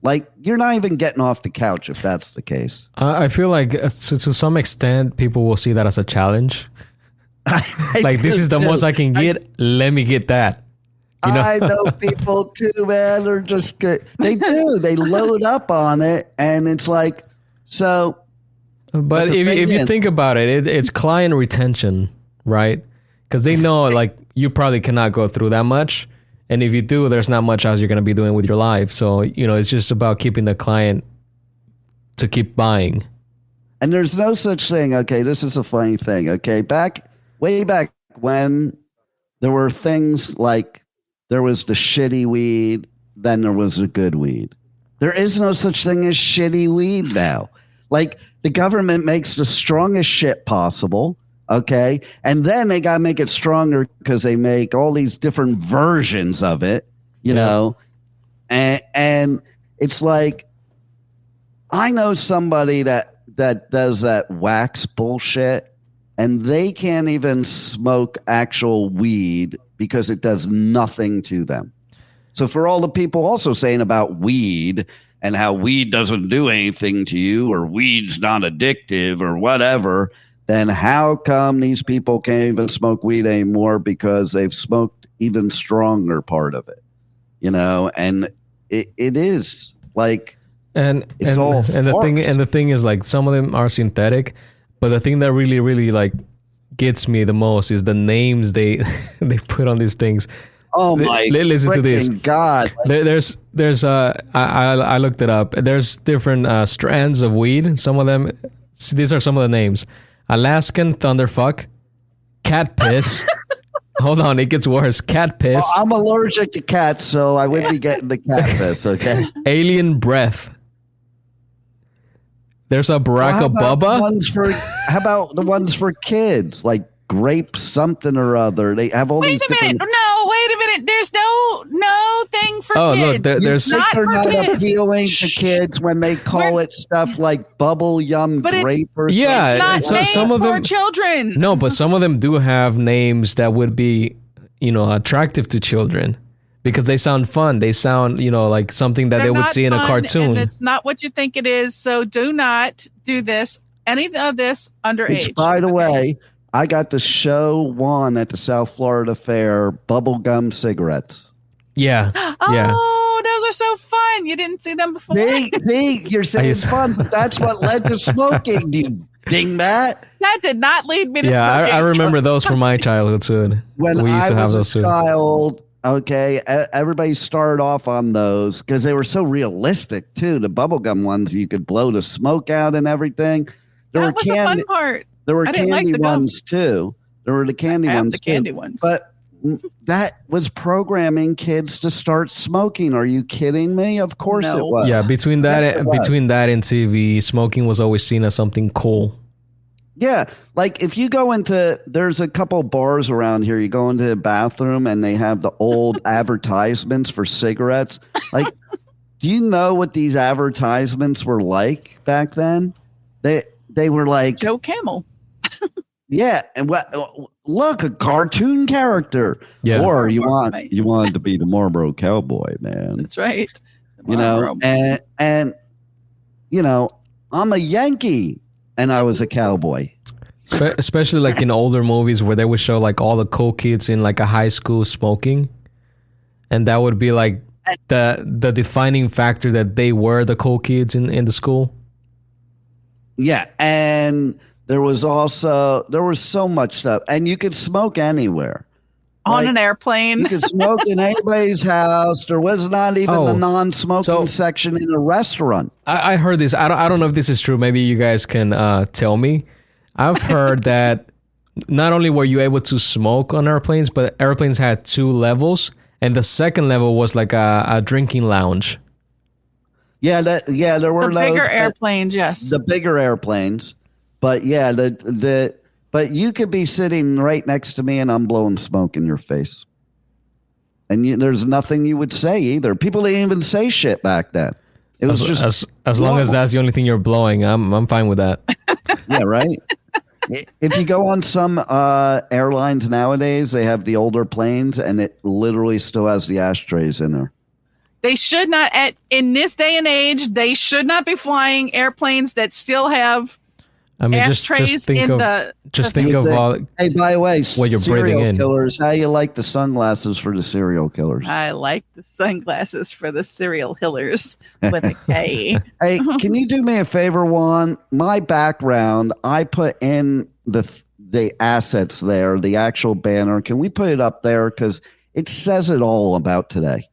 S6: Like, you're not even getting off the couch if that's the case.
S5: I feel like to some extent, people will see that as a challenge. Like, this is the most I can get. Let me get that. You know?
S6: I know people too, man. They're just good. They do. They load up on it, and it's like, so.
S5: But if you think about it, it's client retention, right? Because they know, like, you probably cannot go through that much. And if you do, there's not much else you're going to be doing with your life. So, it's just about keeping the client to keep buying.
S6: And there's no such thing. Okay, this is a funny thing. Okay, way back when there were things like there was the shitty weed, then there was the good weed. There is no such thing as shitty weed now. Like, the government makes the strongest shit possible. Okay. And then they got to make it stronger because they make all these different versions of it, you know, and it's like, I know somebody that does that wax bullshit, and they can't even smoke actual weed because it does nothing to them. So for all the people also saying about weed and how weed doesn't do anything to you, or weed's not addictive or whatever, then how come these people can't even smoke weed anymore? Because they've smoked even stronger part of it, and it is like,
S5: and the thing is, like, some of them are synthetic, but the thing that really, really, like, gets me the most is the names they put on these things.
S6: Oh my!
S5: Listen to this.
S6: God,
S5: there's I looked it up. There's different strands of weed. Some of them, these are some of the names: Alaskan Thunderfuck, Cat Piss. Hold on, it gets worse. Cat Piss.
S6: Well, I'm allergic to cats, so I wouldn't be getting the cat piss. Okay.
S5: Alien Breath. There's a Barack Obama.
S6: How about the ones for kids, like grape something or other? They have all these different.
S4: Wait a minute. There's no thing for kids.
S5: Look, there's
S6: they're not appealing to kids when they call it stuff like bubble yum grape or something.
S5: Yeah,
S4: it's not
S5: some of them
S4: for children.
S5: No, but some of them do have names that would be, attractive to children because they sound fun. They sound, like something that they would see in a cartoon.
S4: And it's not what you think it is. So do not do this. Any of this underage.
S6: Which, by the way, I got to show one at the South Florida Fair, bubblegum cigarettes.
S5: Yeah.
S4: Oh, those are so fun. You didn't see them before.
S6: You're saying it's fun, but that's what led to smoking, you dingbat.
S4: That did not lead me to smoking.
S5: I remember those from my childhood too.
S6: When
S5: we used to have those too.
S6: Child, okay, everybody started off on those because they were so realistic too. The bubblegum ones, you could blow the smoke out and everything.
S4: That was the fun part.
S6: There were candy ones too. There were the candy ones. But that was programming kids to start smoking. Are you kidding me? Of course it was.
S5: Yeah, between that and TV, smoking was always seen as something cool.
S6: Yeah, like if you go there's a couple bars around here. You go into the bathroom and they have the old advertisements for cigarettes. Like, do you know what these advertisements were like back then? They were like
S4: Joe Camel.
S6: Yeah, and look, a cartoon character.
S5: Yeah.
S6: Or you wanted to be the Marlboro Cowboy, man.
S4: That's right.
S6: And I'm a Yankee, and I was a cowboy.
S5: Especially like in older movies where they would show like all the cool kids in like a high school smoking, and that would be like the defining factor that they were the cool kids in the school.
S6: Yeah, and there was so much stuff, and you could smoke anywhere.
S4: On an airplane. You
S6: could smoke in anybody's house. There was not even a non-smoking section in a restaurant.
S5: I heard this. I don't know if this is true. Maybe you guys can tell me. I've heard that not only were you able to smoke on airplanes, but airplanes had 2 levels, and the second level was like a drinking lounge.
S6: Yeah, there were
S4: the bigger airplanes. Yes,
S6: the bigger airplanes. But yeah, but you could be sitting right next to me and I'm blowing smoke in your face. And there's nothing you would say either. People didn't even say shit back then. It was
S5: as long as that's the only thing you're blowing, I'm fine with that.
S6: Yeah, right. If you go on some airlines nowadays, they have the older planes, and it literally still has the ashtrays in there.
S4: They should not, in this day and age, they should not be flying airplanes that still have ashtrays
S5: think of all.
S6: Hey, by the way,
S5: what you're breathing in.
S6: Killers, how you like the sunglasses for the serial killers?
S4: I like the sunglasses for the serial killers with a K.
S6: Hey, can you do me a favor, Juan? My background, I put in the assets there, the actual banner. Can we put it up there? Because it says it all about today.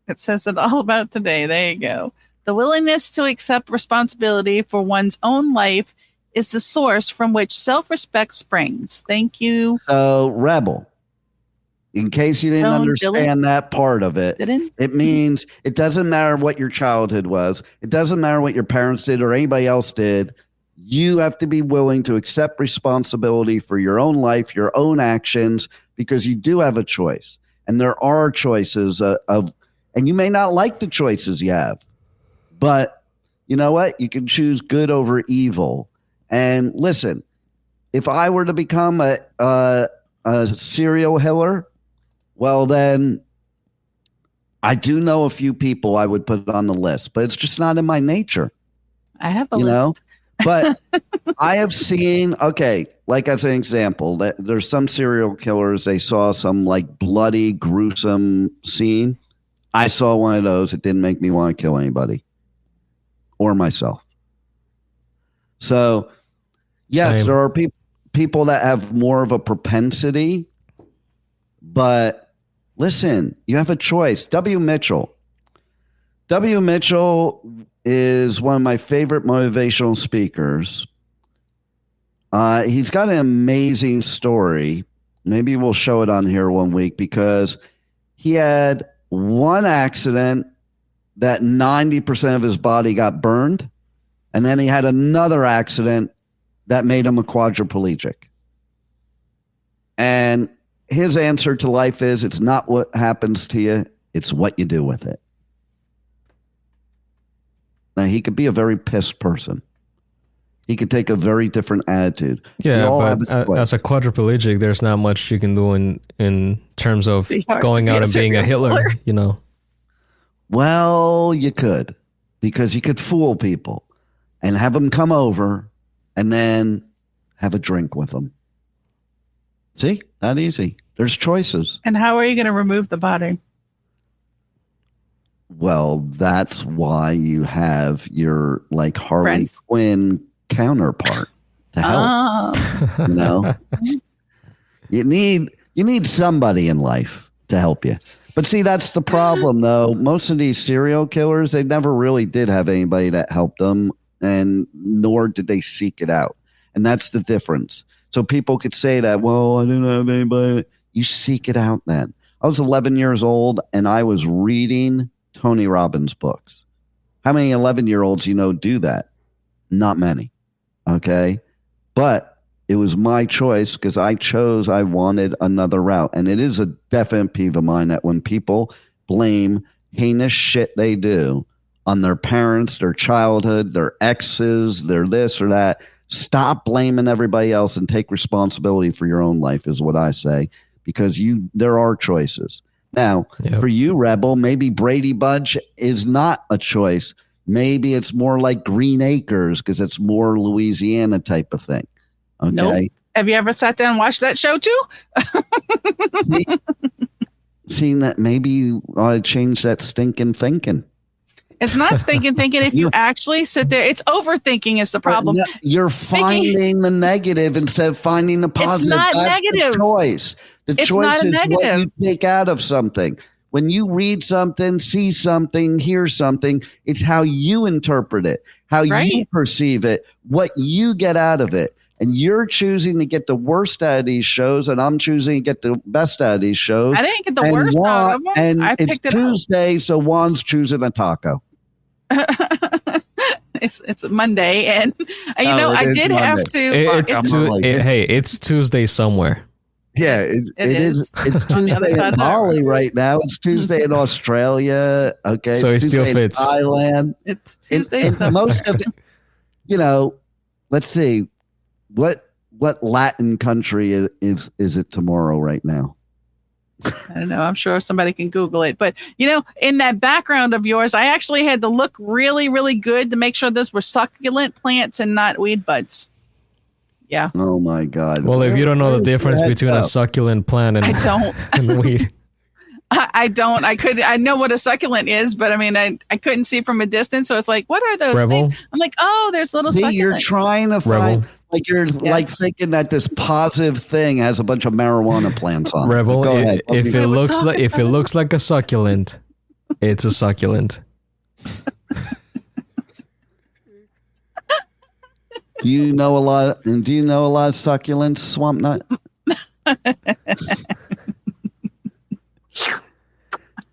S4: It says it all about today. There you go. The willingness to accept responsibility for one's own life is the source from which self-respect springs. Thank you.
S6: So, rebel. In case you didn't understand that part of it, it means it doesn't matter what your childhood was. It doesn't matter what your parents did or anybody else did. You have to be willing to accept responsibility for your own life, your own actions, because you do have a choice. And there are choices and you may not like the choices you have, but you know what? You can choose good over evil. And listen, if I were to become a serial killer, well, then I do know a few people I would put on the list, but it's just not in my nature.
S4: I have a list.
S6: But I have seen, like as an example, that there's some serial killers, they saw some like bloody, gruesome scene. I saw one of those. It didn't make me want to kill anybody or myself. So, yes, there are people that have more of a propensity, but listen, you have a choice. W. Mitchell is one of my favorite motivational speakers. He's got an amazing story. Maybe we'll show it on here one week because he had one accident that 90% of his body got burned. And then he had another accident that made him a quadriplegic. And his answer to life is, it's not what happens to you, it's what you do with it. Now, he could be a very pissed person. He could take a very different attitude.
S5: Yeah, but as a quadriplegic, there's not much you can do in terms of going out and being a Hitler, you know?
S6: Well, you could, because you could fool people and have them come over and then have a drink with them. See? That easy. There's choices.
S4: And how are you going to remove the body?
S6: Well, that's why you have your like Harley Quinn counterpart to help. You know? You need somebody in life to help you. But see, that's the problem though. Most of these serial killers, they never really did have anybody that helped them, and nor did they seek it out. And that's the difference. So people could say that, well, I didn't have anybody. You seek it out then. I was 11 years old and I was reading Tony Robbins books. How many 11-year-olds do that? Not many. Okay. But it was my choice because I wanted another route. And it is a definite peeve of mine that when people blame heinous shit they do on their parents, their childhood, their exes, their this or that, stop blaming everybody else and take responsibility for your own life is what I say, because there are choices. Now, For you, Rebel, maybe Brady Bunch is not a choice. Maybe it's more like Green Acres because it's more Louisiana type of thing. Okay.
S4: Nope. Have you ever sat down and watched that show too?
S6: Seeing that maybe I change that stinking thinking.
S4: It's not stinking thinking if you actually sit there. It's overthinking is the problem.
S6: You're finding the negative instead of finding the positive.
S4: It's not negative.
S6: The choice. The choice is what you take out of something. When you read something, see something, hear something, it's how you interpret it, how you perceive it, what you get out of it. And you're choosing to get the worst out of these shows, and I'm choosing to get the best out of these shows.
S4: I didn't get the worst out of them.
S6: And it's Tuesday, so Juan's choosing a taco.
S4: It's Monday, and I did Monday. Have to.
S5: It's Tuesday somewhere.
S6: Yeah, it is. It's Tuesday in Bali right now. It's Tuesday in Australia. Okay,
S5: So it still
S6: Tuesday
S5: fits.
S6: in Thailand.
S4: It's Tuesday.
S6: And most of it, let's see, what Latin country is it tomorrow right now?
S4: I don't know. I'm sure somebody can Google it. But, in that background of yours, I actually had to look really, really good to make sure those were succulent plants and not weed buds. Yeah.
S6: Oh, my God.
S5: Well, if you don't know the difference between a succulent plant and,
S4: I don't.
S5: and weed.
S4: I don't. I know what a succulent is, but I mean, I couldn't see from a distance. So it's like, what are those
S5: Rebel?
S4: things? I'm like, oh, there's little
S6: See,
S4: succulents.
S6: you're trying to find,
S5: Rebel.
S6: like you're like thinking that this positive thing has a bunch of marijuana plants on it.
S5: Rebel,
S6: Go ahead.
S5: if it looks like a succulent, it's a succulent.
S6: Do you know a lot of succulents, Swamp Nut?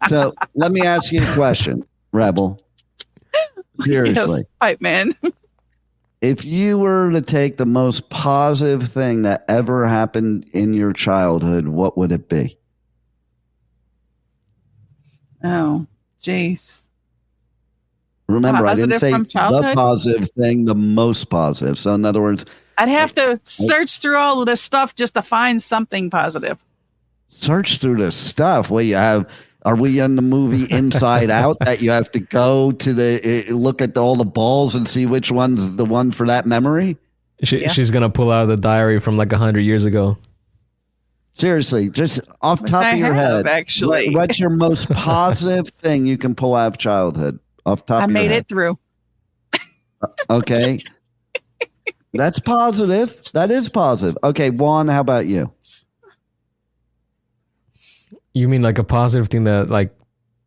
S6: So let me ask you a question, Rebel. Seriously.
S4: Yes, Pipe Man.
S6: If you were to take the most positive thing that ever happened in your childhood, what would it be?
S4: Oh, jeez.
S6: Remember, I didn't
S4: Positive
S6: say
S4: from
S6: the
S4: childhood?
S6: positive thing, the most positive. So in other words,
S4: I'd have to search through all of this stuff just to find something positive.
S6: search through the stuff. Are we in the movie Inside Out that you have to go to look at all the balls and see which one's the one for that memory?
S5: She's going to pull out the diary from like 100 years ago.
S6: Seriously, just off the top of your head,
S4: actually.
S6: what's your most positive thing you can pull out of childhood? Off the top
S4: I
S6: of your
S4: made
S6: head.
S4: it through.
S6: Okay. That's positive. That is positive. Okay, Juan, how about you?
S5: You mean like a positive thing that like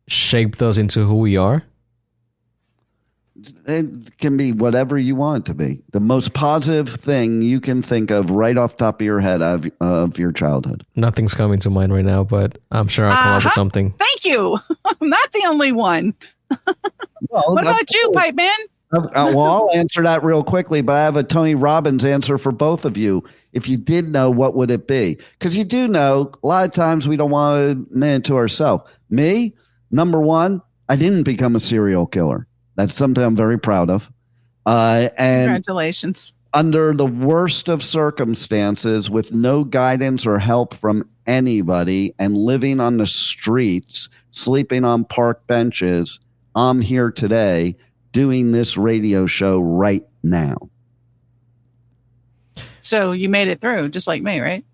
S5: shaped us into who we are?
S6: It can be whatever you want it to be. The most positive thing you can think of right off the top of your head of your childhood.
S5: Nothing's coming to mind right now, but I'm sure I'll come up with something.
S4: Thank you. I'm not the only one.
S6: Well,
S4: What about you, Pipe Man?
S6: Well, I'll answer that real quickly, but I have a Tony Robbins answer for both of you. If you did know, what would it be? Because you do know, a lot of times we don't want to admit it to ourselves. Me, number one, I didn't become a serial killer. That's something I'm very proud of. And
S4: Congratulations.
S6: under the worst of circumstances, with no guidance or help from anybody, and living on the streets, sleeping on park benches, I'm here today doing this radio show right now.
S4: So you made it through, just like me, right?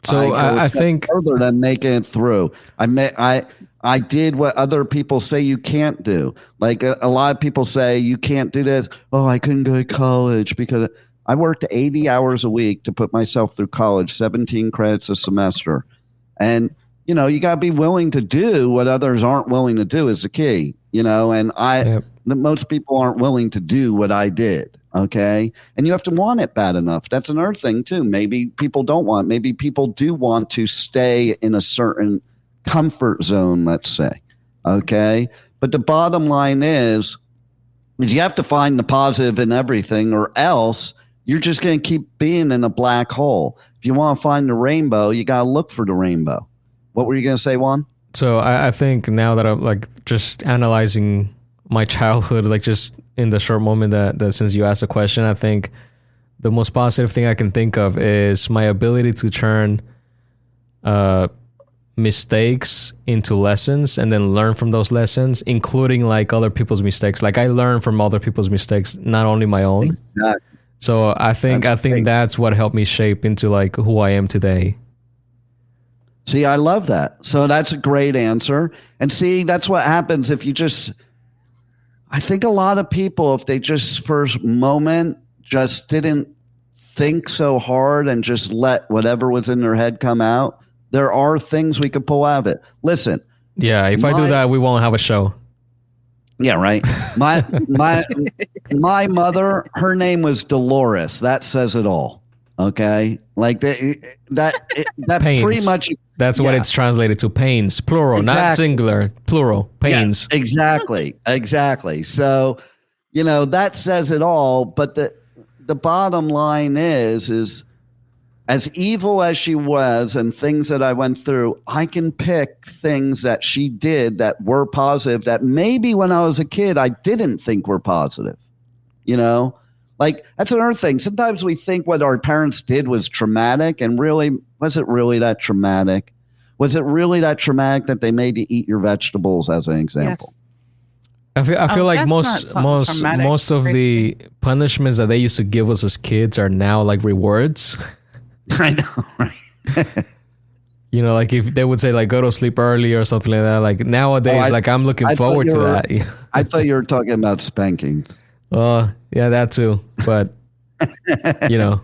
S5: So I think
S6: further than making it through, I did what other people say you can't do. Like a lot of people say you can't do this. Oh, I couldn't go to college because I worked 80 hours a week to put myself through college, 17 credits a semester. And, you got to be willing to do what others aren't willing to do is the key, and most people aren't willing to do what I did. Okay. And you have to want it bad enough. That's another thing too. Maybe people don't want, maybe people do want to stay in a certain comfort zone, let's say. Okay. But the bottom line is you have to find the positive in everything, or else you're just going to keep being in a black hole. If you want to find the rainbow, you got to look for the rainbow. What were you going to say, Juan?
S5: so. I think now that I'm like just analyzing my childhood, like just in the short moment that since you asked the question, I think the most positive thing I can think of is my ability to turn mistakes into lessons and then learn from those lessons, including like other people's mistakes. Like I learn from other people's mistakes, not only my own.
S6: Exactly.
S5: So I think that's what helped me shape into like who I am today.
S6: See, I love that. So that's a great answer. And see, that's what happens if you just, I think a lot of people, if they just first moment just didn't think so hard and just let whatever was in their head come out, there are things we could pull out of it. Listen.
S5: Yeah, if I do that, we won't have a show.
S6: Yeah, right. My mother, her name was Dolores. That says it all. Okay, like that
S5: Pains.
S6: pretty much.
S5: That's what it's translated to. Pains, plural, not singular, plural. Pains.
S6: Yeah, exactly. So, that says it all. But the bottom line is as evil as she was and things that I went through, I can pick things that she did that were positive that maybe when I was a kid, I didn't think were positive. You know, like that's another thing. Sometimes we think what our parents did was traumatic, and really, was it really that traumatic? Was it really that traumatic that they made you eat your vegetables, as an example?
S4: Yes.
S5: I feel like
S4: that's
S5: most of the punishments that they used to give us as kids are now like rewards.
S6: I know, right?
S5: You know, like if they would say like go to sleep early or something like that. Like nowadays, like I'm looking forward to that.
S6: I thought you were talking about spankings.
S5: Oh, yeah, that too. But you know.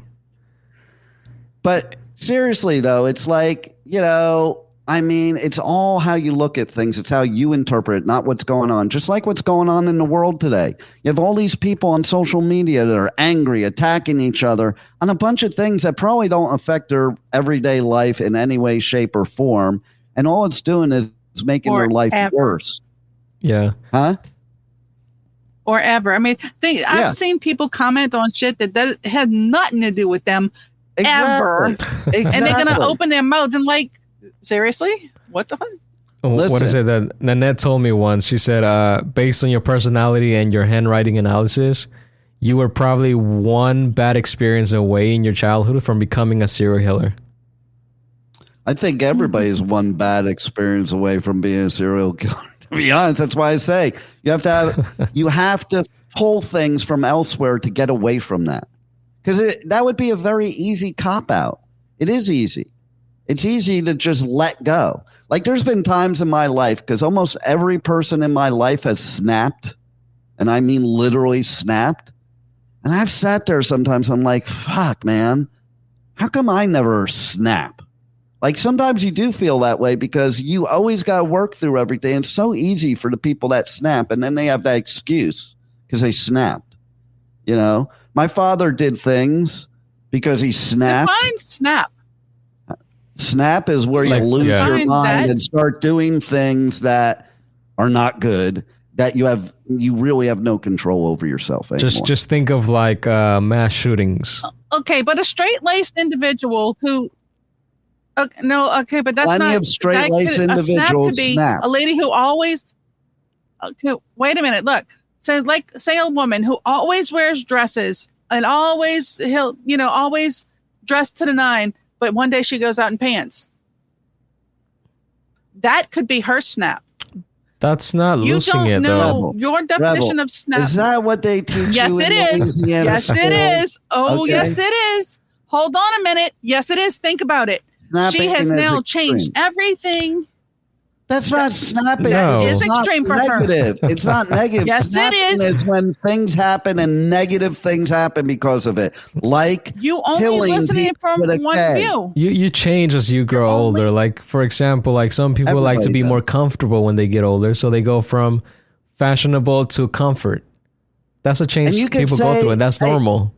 S6: But seriously though, it's like, you know, I mean, it's all how you look at things. It's how you interpret it, not what's going on. Just like what's going on in the world today. You have all these people on social media that are angry, attacking each other on a bunch of things that probably don't affect their everyday life in any way, shape, or form. And all it's doing is making their life worse.
S5: Yeah.
S6: Huh?
S4: Or ever. I mean, I've seen people comment on shit that had nothing to do with them ever.
S6: Exactly.
S4: And they're going to open their mouth and like, seriously? What the fuck?
S5: What is it that Nanette told me once? She said, based on your personality and your handwriting analysis, you were probably one bad experience away in your childhood from becoming a serial killer.
S6: I think everybody's one bad experience away from being a serial killer. To be honest, that's why I say you have to pull things from elsewhere to get away from that, because that would be a very easy cop out. It is easy. It's easy to just let go. Like there's been times in my life, because almost every person in my life has snapped, and I mean literally snapped. And I've sat there sometimes, I'm like, fuck, man, how come I never snap? Like sometimes you do feel that way because you always got to work through everything. It's so easy for the people that snap, and then they have that excuse because they snapped. You know, my father did things because he snapped.
S4: Define snap.
S6: Snap is where you lose your mind and start doing things that are not good, that you really have no control over yourself anymore.
S5: Just think of like mass shootings.
S4: Okay, but a straight-laced individual who but that's
S6: plenty
S4: not
S6: of straight-laced individuals snap.
S4: A lady who always wait a minute, look. So like say a woman who always wears dresses and always always dressed to the nine. But one day she goes out in pants. That could be her snap.
S5: That's not losing it, though.
S4: Your definition of snap.
S6: Is that what they teach
S4: you
S6: in Louisiana?
S4: Yes, it is. Oh, okay. Yes, it is. Hold on a minute. Yes, it is. Think about it. Snapping she has now changed everything.
S6: That's not snapping.
S5: No.
S4: It's extreme for
S6: negative. It's not negative.
S4: Yes,
S6: snapping
S4: it is.
S6: It's when things happen and negative things happen because of it. Like
S4: you only listening from one view.
S5: You change as you grow older. Like for example, like some people like to be more comfortable when they get older, so they go from fashionable to comfort. That's a change people go through, and that's normal.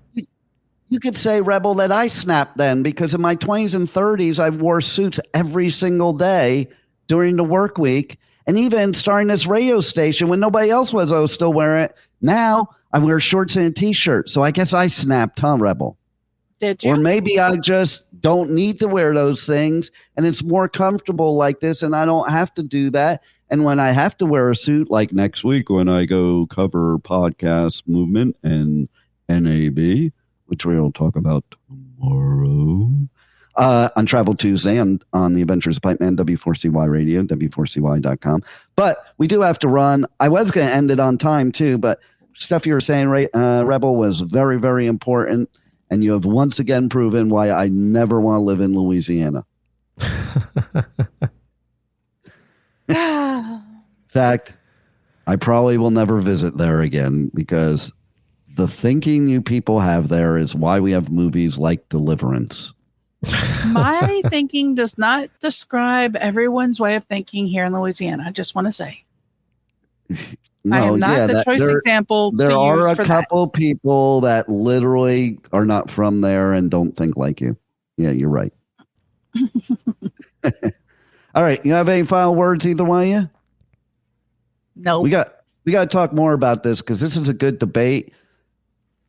S6: You could say, Rebel, that I snapped then because in my 20s and 30s, I wore suits every single day during the work week. And even starting this radio station when nobody else was, I was still wearing it. Now I wear shorts and a t-shirt. So I guess I snapped, huh, Rebel?
S4: Did you?
S6: Or maybe I just don't need to wear those things and it's more comfortable like this and I don't have to do that. And when I have to wear a suit, like next week when I go cover podcast movement and NAB, which we'll talk about tomorrow, on Travel Tuesday on the Adventures of Pipeman, W4CY Radio, W4CY.com. But we do have to run. I was going to end it on time too, but stuff you were saying, Rebel, was very, very important. And you have once again proven why I never want to live in Louisiana. In fact, I probably will never visit there again because the thinking you people have there is why we have movies like Deliverance.
S4: My thinking does not describe everyone's way of thinking here in Louisiana. I just want to say.
S6: No,
S4: I am not the choice example.
S6: There are a couple people that literally are not from there and don't think like you. Yeah, you're right. All right. You have any final words, either one of you?
S4: No.
S6: We got to talk more about this because this is a good debate.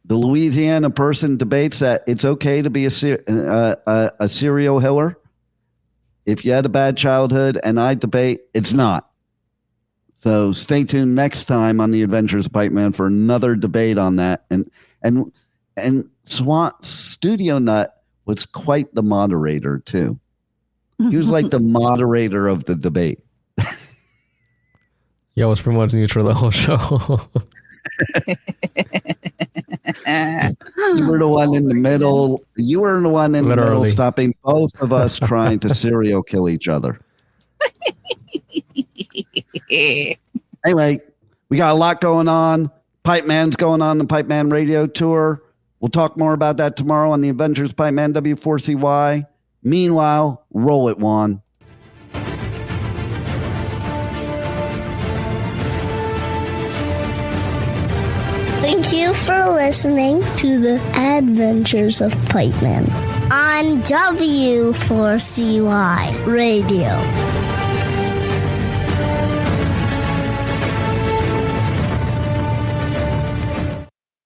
S6: the Louisiana person debates that it's okay to be a serial killer if you had a bad childhood, and I debate it's not. So stay tuned next time on the Adventures of Pipeman for another debate on that. And Studio Nut was quite the moderator too. He was like the moderator of the debate.
S5: Yeah, I was pretty much neutral the whole show.
S6: You were the one in the middle. You were the one in the middle, stopping both of us trying to serial kill each other. Anyway, we got a lot going on. Pipeman's going on the Pipeman radio tour. We'll talk more about that tomorrow on the Adventures Pipeman W4CY. Meanwhile, roll it, Juan.
S2: Thank you for listening to the Adventures of Pipeman on W4CY Radio.